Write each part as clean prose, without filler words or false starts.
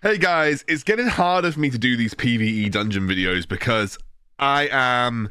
Hey guys, it's getting harder for me to do these PvE dungeon videos because I am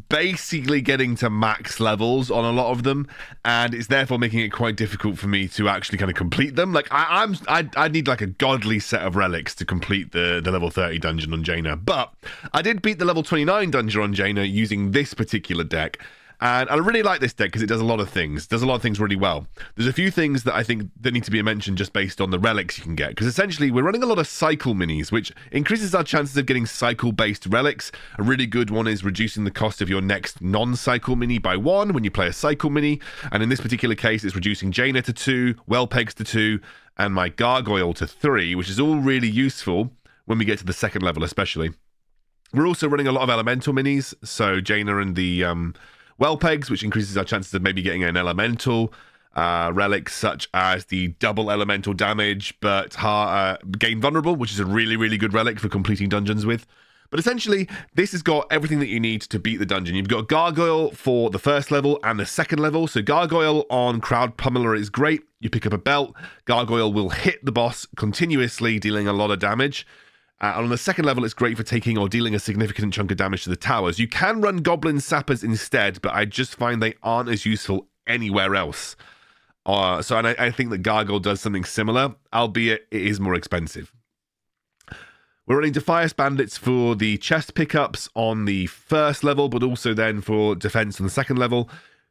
basically getting to max levels on a lot of them, and it's therefore making it quite difficult for me to actually kind of complete them. Like I need like a godly set of relics to complete the level 30 dungeon on Jaina, but I did beat the level 29 dungeon on Jaina using this particular deck. And I really like this deck because it does a lot of things. It does a lot of things really well. There's a few things that I think that need to be mentioned just based on the relics you can get. Because essentially, we're running a lot of cycle minis, which increases our chances of getting cycle-based relics. A really good one is reducing the cost of your next non-cycle mini by 1 when you play a cycle mini. And in this particular case, it's reducing Jaina to 2, Wellpegs to 2, and my Gargoyle to 3, which is all really useful when we get to the second level especially. We're also running a lot of elemental minis, so Jaina and the Wellpegs, which increases our chances of maybe getting an elemental relic, such as the double elemental damage, but gain vulnerable, which is a really, really good relic for completing dungeons with. But essentially, this has got everything that you need to beat the dungeon. You've got Gargoyle for the first level and the second level. So Gargoyle on Crowd Pummeler is great. You pick up a belt. Gargoyle will hit the boss continuously, dealing a lot of damage. And on the second level, it's great for taking or dealing a significant chunk of damage to the towers. You can run Goblin Sappers instead, but I just find they aren't as useful anywhere else. I think that Gargoyle does something similar, albeit it is more expensive. We're running Defias Bandits for the chest pickups on the first level, but also then for defense on the second level.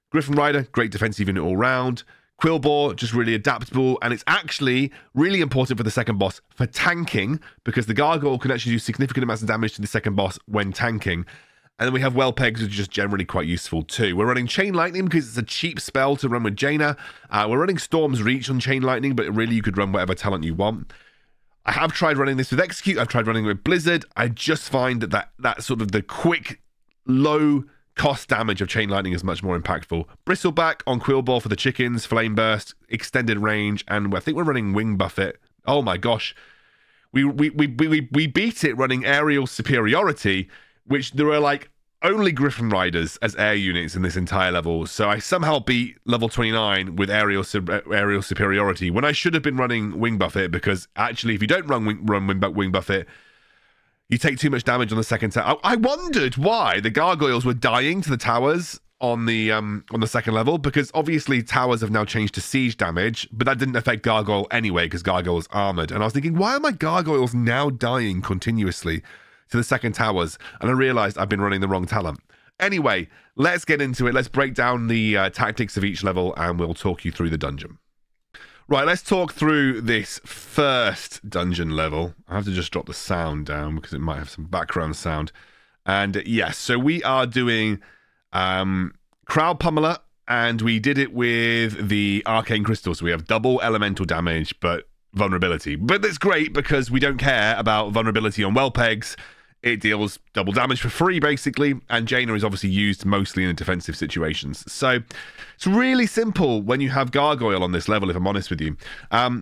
Griffin Rider, great defensive unit all round. Quillbore, just really adaptable, and it's actually really important for the second boss for tanking, because the Gargoyle can actually do significant amounts of damage to the second boss when tanking. And then we have Wellpegs, which are just generally quite useful too. We're running Chain Lightning because it's a cheap spell to run with Jaina. We're running Storm's Reach on Chain Lightning, but really you could run whatever talent you want. I have tried running this with Execute, I've tried running it with Blizzard. I just find that sort of the quick, low cost damage of Chain Lightning is much more impactful. Bristleback on Quillbore for the chickens, Flame Burst, extended range, and I think we're running Wing Buffet. Oh my gosh. We beat it running Aerial Superiority, which there are like only Griffin Riders as air units in this entire level. So I somehow beat level 29 with Aerial Superiority when I should have been running Wing Buffet, because actually if you don't run Wing Buffet, you take too much damage on the second tower. I wondered why the Gargoyles were dying to the towers on the second level, because obviously towers have now changed to siege damage, but that didn't affect Gargoyle anyway because Gargoyle is armored. And I was thinking, why are my Gargoyles now dying continuously to the second towers? And I realized I've been running the wrong talent. Anyway, let's get into it. Let's break down the tactics of each level, and we'll talk you through the dungeon. Right, let's talk through this first dungeon level. I have to just drop the sound down because it might have some background sound. And yes, so we are doing Crowd Pummeler, and we did it with the Arcane Crystal. So we have double elemental damage, but vulnerability. But that's great because we don't care about vulnerability on Wellpegs. It deals double damage for free, basically, and Jaina is obviously used mostly in defensive situations. So it's really simple when you have Gargoyle on this level, if I'm honest with you.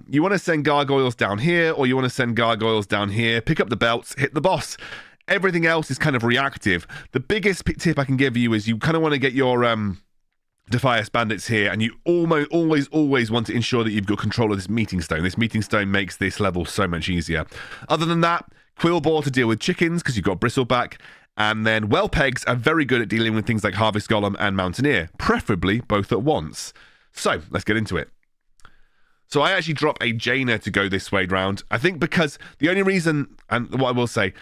You want to send Gargoyles down here, or you want to send Gargoyles down here, pick up the belts, hit the boss. Everything else is kind of reactive. The biggest tip I can give you is you kind of want to get your Defias Bandits here, and you always want to ensure that you've got control of this Meeting Stone. This Meeting Stone makes this level so much easier. Other than that, Quillbore to deal with chickens because you've got Bristleback, and then Wellpegs are very good at dealing with things like Harvest Golem and Mountaineer, preferably both at once. So let's get into it. So I actually drop a Jaina to go this way round. I think because the only reason, and what I will say,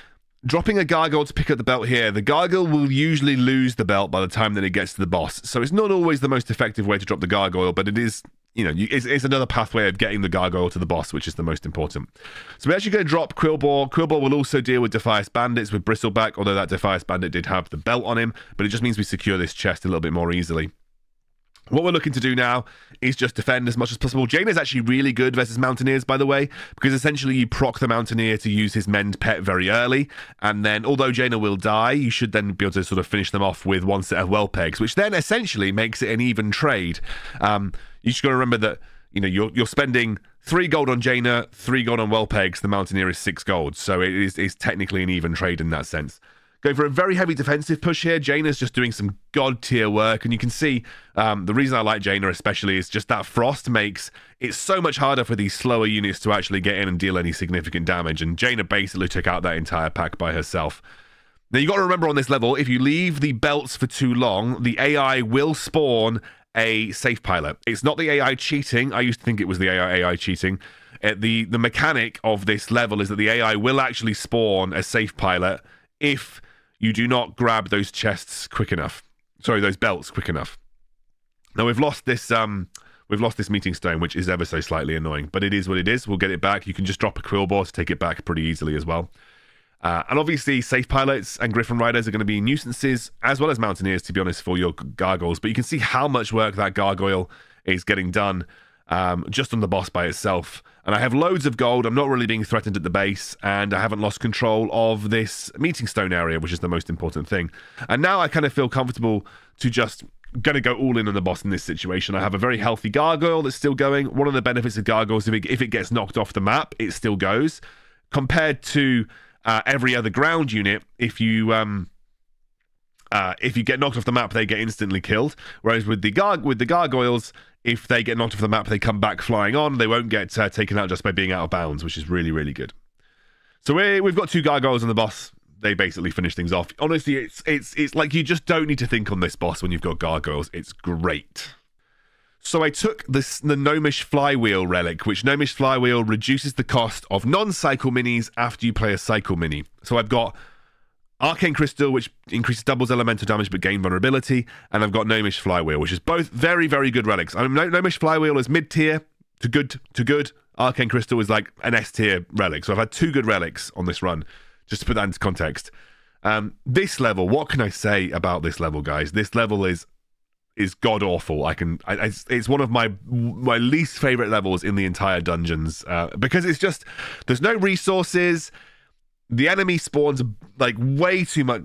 dropping a Gargoyle to pick up the belt here, the Gargoyle will usually lose the belt by the time that it gets to the boss. So it's not always the most effective way to drop the Gargoyle, but it is, you know, it's another pathway of getting the Gargoyle to the boss, which is the most important. So we're actually going to drop Quillbore. Quillbore will also deal with Defias Bandits with Bristleback, although that Defias Bandit did have the belt on him, but it just means we secure this chest a little bit more easily. What we're looking to do now is just defend as much as possible. Jaina is actually really good versus Mountaineers, by the way, because essentially you proc the Mountaineer to use his Mend Pet very early, and then although Jaina will die, you should then be able to sort of finish them off with one set of Wellpegs, which then essentially makes it an even trade. You just got to remember that, you know, you're spending 3 gold on Jaina, 3 gold on Wellpegs. The Mountaineer is 6 gold, so it is technically an even trade in that sense. going for a very heavy defensive push here. Jaina's just doing some god tier work, and you can see the reason I like Jaina especially is just that frost makes it so much harder for these slower units to actually get in and deal any significant damage, and Jaina basically took out that entire pack by herself. Now, you got to remember on this level, if you leave the belts for too long, the AI will spawn a safe pilot. It's not the AI cheating. I used to think it was the AI cheating. The mechanic of this level is that the AI will actually spawn a safe pilot if you do not grab those chests quick enough. Sorry, those belts quick enough. Now, we've lost this meeting stone, which is ever so slightly annoying, but it is what it is. We'll get it back. You can just drop a quill bore to take it back pretty easily as well. And obviously, safe pilots and griffin riders are going to be nuisances, as well as mountaineers, to be honest, for your gargoyles. But you can see how much work that gargoyle is getting done just on the boss by itself. And I have loads of gold. I'm not really being threatened at the base, and I haven't lost control of this meeting stone area, which is the most important thing. And now I kind of feel comfortable to just going to go all in on the boss in this situation. I have a very healthy gargoyle that's still going. One of the benefits of gargoyles, if it gets knocked off the map, it still goes. Compared to every other ground unit, if you get knocked off the map, they get instantly killed. Whereas with the gargoyles, if they get knocked off the map, they come back flying on. They won't get taken out just by being out of bounds, which is really, really good. So we've got 2 gargoyles on the boss. They basically finish things off. Honestly, it's like you just don't need to think on this boss when you've got gargoyles. It's great. So I took the Gnomish Flywheel relic, which Gnomish Flywheel reduces the cost of non-cycle minis after you play a cycle mini. So I've got Arcane Crystal, which increases doubles elemental damage but gain vulnerability, and I've got Gnomish Flywheel, which is both very, very good relics. I mean, Gnomish Flywheel is mid-tier to good. Arcane Crystal is like an S-tier relic. So I've had 2 good relics on this run, just to put that into context. This level, what can I say about this level, guys? This level is god awful. It's one of my least favorite levels in the entire dungeons because it's just there's no resources. The enemy spawns like way too many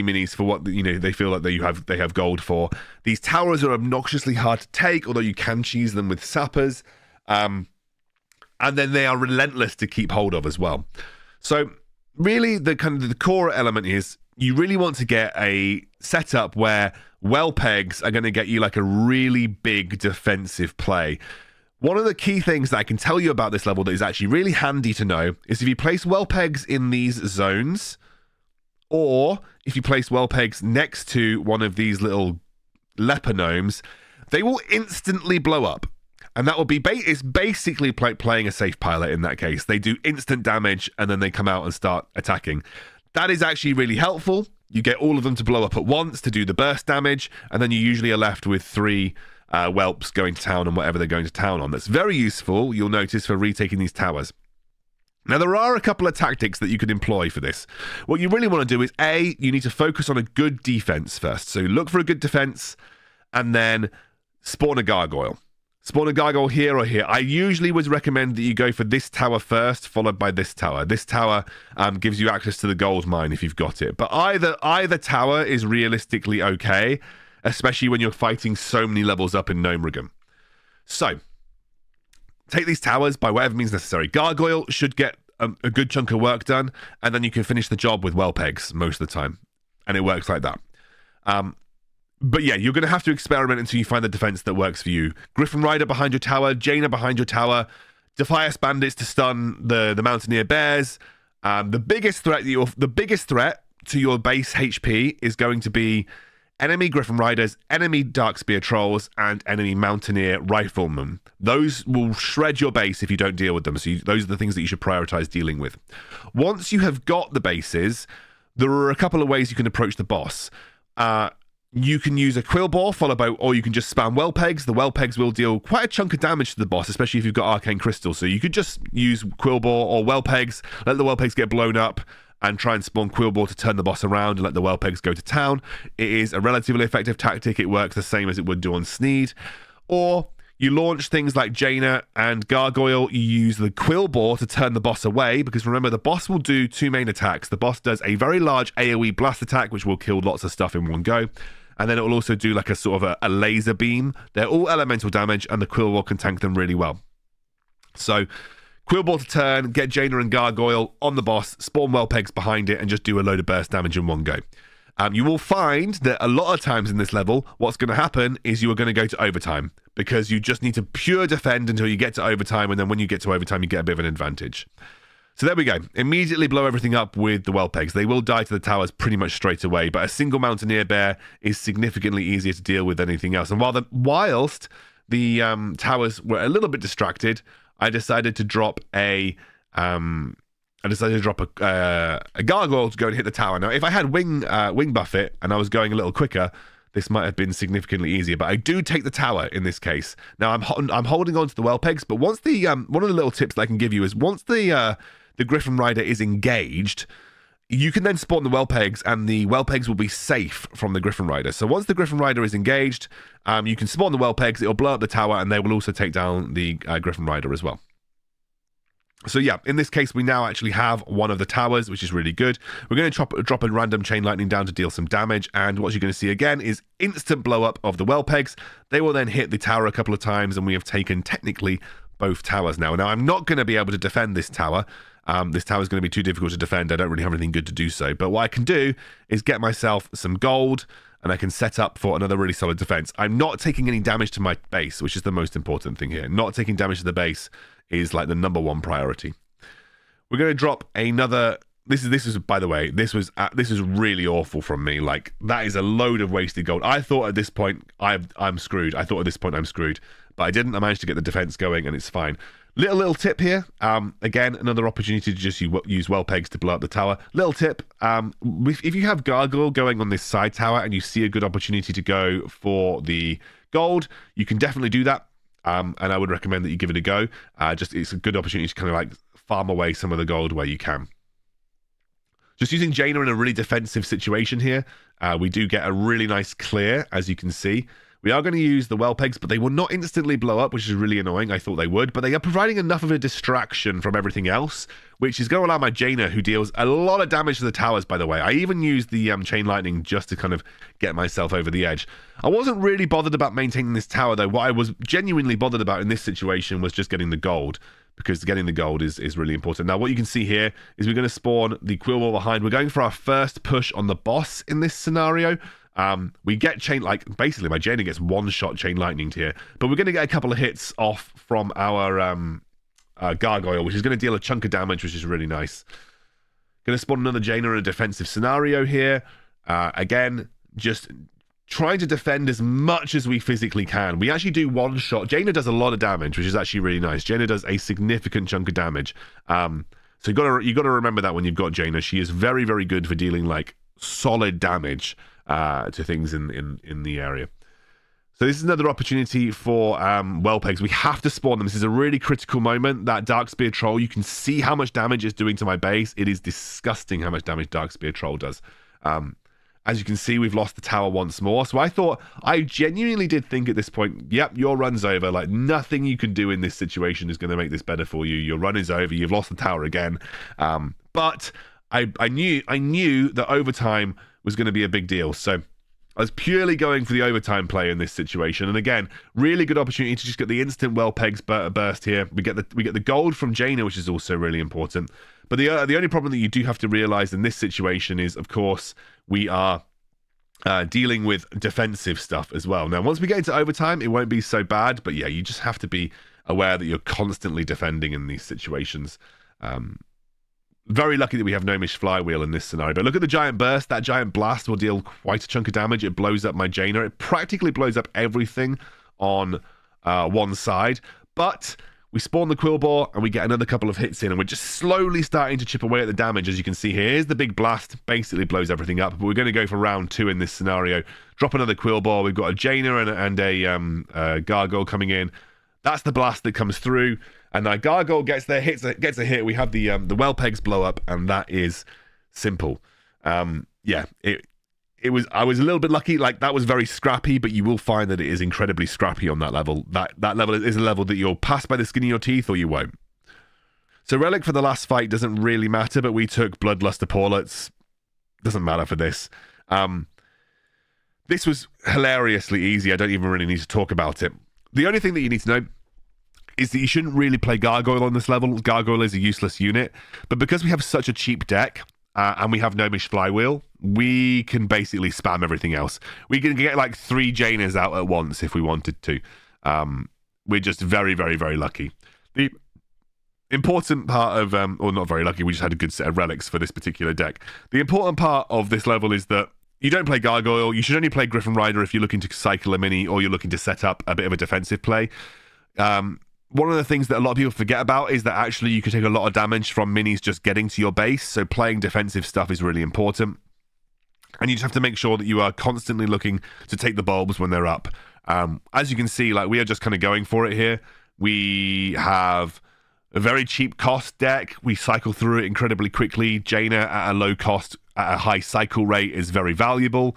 minis for what they feel like they have gold for. These towers are obnoxiously hard to take, although you can cheese them with sappers, and then they are relentless to keep hold of as well. So really, the core element is you really want to get a setup where well pegs are going to get you like a really big defensive play. One of the key things that I can tell you about this level that is actually really handy to know is if you place well pegs in these zones, or if you place well pegs next to one of these little leper gnomes, they will instantly blow up. And that will be it's basically playing a safe pilot in that case. They do instant damage and then they come out and start attacking. That is actually really helpful. You get all of them to blow up at once to do the burst damage, and then you usually are left with 3 whelps going to town on whatever they're going to town on. That's very useful, you'll notice, for retaking these towers. Now, there are a couple of tactics that you could employ for this. What you really want to do is, A, you need to focus on a good defense first. So look for a good defense, and then spawn a gargoyle. Spawn a gargoyle here or here. I usually would recommend that you go for this tower first, followed by this tower. This tower gives you access to the gold mine if you've got it. But either tower is realistically okay, especially when you're fighting so many levels up in Gnomeregan. So, take these towers by whatever means necessary. Gargoyle should get a good chunk of work done, and then you can finish the job with well pegs most of the time. And it works like that. But yeah, you're going to have to experiment until you find the defense that works for you. Griffin Rider behind your tower, Jaina behind your tower, Defias Bandits to stun the Mountaineer Bears. The biggest threat to your base HP is going to be enemy Griffin Riders, enemy Darkspear Trolls, and enemy Mountaineer Riflemen. Those will shred your base if you don't deal with them. So those are the things that you should prioritize dealing with. Once you have got the bases, there are a couple of ways you can approach the boss. You can use a quill bore or you can just spam well pegs. The well pegs will deal quite a chunk of damage to the boss, especially if you've got arcane crystal. So you could just use quill bore or well pegs, let the well pegs get blown up, and try and spawn quill bore to turn the boss around and let the well pegs go to town. It is a relatively effective tactic. It works the same as it would do on Sneed. Or you launch things like Jaina and Gargoyle. You use the quill bore to turn the boss away, because remember, the boss will do 2 main attacks. The boss does a very large AoE blast attack, which will kill lots of stuff in one go. And then it will also do like a sort of a laser beam. They're all elemental damage, and the quill bore can tank them really well. So Quill Ball to turn, get Jaina and Gargoyle on the boss, spawn Whelpegs behind it, and just do a load of burst damage in one go. You will find that a lot of times in this level, what's going to happen is you are going to go to overtime, because you just need to pure defend until you get to overtime, and then when you get to overtime, you get a bit of an advantage. So there we go. Immediately blow everything up with the Whelpegs. They will die to the towers pretty much straight away, but a single Mountaineer Bear is significantly easier to deal with than anything else. And whilst the towers were a little bit distracted, I decided to drop a Gargoyle to go and hit the tower. Now, if I had wing buffet and I was going a little quicker, this might have been significantly easier. But I do take the tower in this case. Now, I'm holding on to the Whelpegs, but once the one of the little tips that I can give you is once the Griffin Rider is engaged, you can then spawn the Whelpegs, and the Whelpegs will be safe from the Griffin Rider. So once the Griffin Rider is engaged, you can spawn the Whelpegs, it'll blow up the tower, and they will also take down the Griffin Rider as well. So yeah, in this case, we now actually have one of the towers, which is really good. We're going to drop a random Chain Lightning down to deal some damage, and what you're going to see again is instant blow up of the Whelpegs. They will then hit the tower a couple of times, and we have taken technically both towers now. Now, I'm not going to be able to defend this tower. This tower is going to be too difficult to defend. I don't really have anything good to do so. But what I can do is get myself some gold, and I can set up for another really solid defense. I'm not taking any damage to my base, which is the most important thing here. Not taking damage to the base is like the #1 priority. We're going to drop another. This is by the way, this is really awful from me. Like, that is a load of wasted gold. I thought at this point I'm screwed. I thought at this point I'm screwed, but I didn't. I managed to get the defense going, and it's fine. Little tip here. Again, another opportunity to just use Whelpegs to blow up the tower. Little tip. If you have Gargoyle going on this side tower and you see a good opportunity to go for the gold, you can definitely do that. And I would recommend that you give it a go. It's a good opportunity to kind of like farm away some of the gold where you can. Just using Jaina in a really defensive situation here, we do get a really nice clear, as you can see. We are going to use the Whelpegs, but they will not instantly blow up, which is really annoying. I thought they would, but they are providing enough of a distraction from everything else, which is going to allow my Jaina, who deals a lot of damage to the towers, by the way. I even used the Chain Lightning just to kind of get myself over the edge. I wasn't really bothered about maintaining this tower, though. What I was genuinely bothered about in this situation was just getting the gold, because getting the gold is really important. Now, what you can see here is we're going to spawn the Quill Ball behind. We're going for our first push on the boss in this scenario. We get basically my Jaina gets one-shot Chain Lightning here, but we're going to get a couple of hits off from our Gargoyle, which is going to deal a chunk of damage, which is really nice. Going to spawn another Jaina in a defensive scenario here. Again, just trying to defend as much as we physically can. We actually do one shot. Jaina does a lot of damage, which is actually really nice. Jaina does a significant chunk of damage. So you got to remember that when you've got Jaina. She is very, very good for dealing like solid damage to things in the area. So this is another opportunity for Whelpegs. We have to spawn them. This is a really critical moment. That Darkspear Troll, you can see how much damage it's doing to my base. It is disgusting how much damage Darkspear Troll does. As you can see, we've lost the tower once more. So I genuinely did think at this point, yep, your run's over. Like, nothing you can do in this situation is going to make this better for you. Your run is over. You've lost the tower again. But I knew that overtime was going to be a big deal. So I was purely going for the overtime play in this situation. And again, really good opportunity to just get the instant Whelpegs burst here. We get the gold from Jaina, which is also really important. But the only problem that you do have to realize in this situation is, of course, we are dealing with defensive stuff as well. Now, once we get into overtime, it won't be so bad. But yeah, you just have to be aware that you're constantly defending in these situations. Very lucky that we have Gnomish Flywheel in this scenario. But look at the Giant Burst. That Giant Blast will deal quite a chunk of damage. It blows up my Jaina. It practically blows up everything on one side. But we spawn the Quill Ball and we get another couple of hits in. And we're just slowly starting to chip away at the damage, as you can see here. Here's the big blast. Basically blows everything up. But we're going to go for round 2 in this scenario. Drop another Quill Ball. We've got a Jaina and a Gargoyle coming in. That's the blast that comes through. And our Gargoyle gets a hit. We have the Whelpegs blow up, and that is simple. Yeah, I was a little bit lucky. Like, that was very scrappy, but you will find that it is incredibly scrappy on that level. That level is a level that you'll pass by the skin of your teeth, or you won't. So Relic for the last fight doesn't really matter, but we took Bloodluster Paulets. Doesn't matter for this. This was hilariously easy. I don't even really need to talk about it. The only thing that you need to know is that you shouldn't really play Gargoyle on this level. Gargoyle is a useless unit. But because we have such a cheap deck, and we have Gnomish Flywheel, we can basically spam everything else. We can get like 3 Jainas out at once if we wanted to. We're just very, very, very lucky. The important part of, or not very lucky, we just had a good set of relics for this particular deck. The important part of this level is that you don't play Gargoyle. You should only play Griffin Rider if you're looking to cycle a mini or you're looking to set up a bit of a defensive play. One of the things that a lot of people forget about is that actually you can take a lot of damage from minis just getting to your base, so playing defensive stuff is really important. And you just have to make sure that you are constantly looking to take the bulbs when they're up. As you can see, like, we are just kind of going for it here. We have a very cheap cost deck. We cycle through it incredibly quickly. Jaina at a low cost, at a high cycle rate, is very valuable.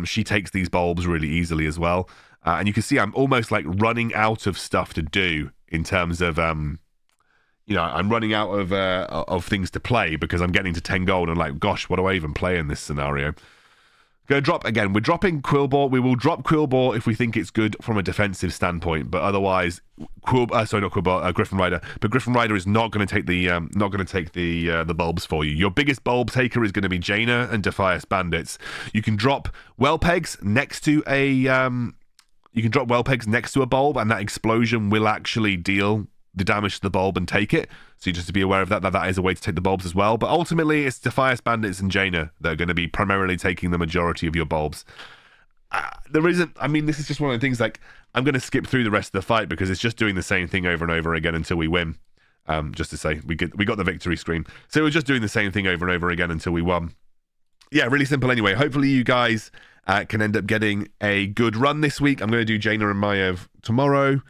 She takes these bulbs really easily as well. And you can see I'm almost like running out of stuff to do in terms of, you know, I'm running out of things to play because I'm getting to 10 gold and like, gosh, what do I even play in this scenario? Gonna drop again. We're dropping Quillbore. We will drop Quillbore if we think it's good from a defensive standpoint, but otherwise, Griffin Rider. But Griffin Rider is not going to take the bulbs for you. Your biggest bulb taker is going to be Jaina and Defias Bandits. You can drop well pegs next to a bulb, and that explosion will actually deal the damage to the bulb and take it. So you just to be aware of that is a way to take the bulbs as well. But ultimately, it's Defias Bandits and Jaina that are going to be primarily taking the majority of your bulbs. This is just one of the things, like, I'm going to skip through the rest of the fight because it's just doing the same thing over and over again until we win. Just to say, we got the victory screen. So we're just doing the same thing over and over again until we won. Yeah, really simple anyway. Hopefully you guys can end up getting a good run this week. I'm going to do Jaina and Maiev tomorrow.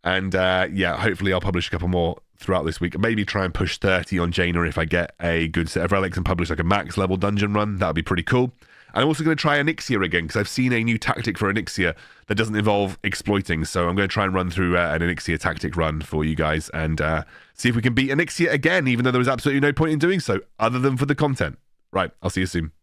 And yeah, hopefully I'll publish a couple more throughout this week. Maybe try and push 30 on Jaina if I get a good set of relics and publish like a max level dungeon run. That would be pretty cool. And I'm also going to try Onyxia again because I've seen a new tactic for Onyxia that doesn't involve exploiting. So I'm going to try and run through an Onyxia tactic run for you guys and see if we can beat Onyxia again, even though there was absolutely no point in doing so other than for the content. Right, I'll see you soon.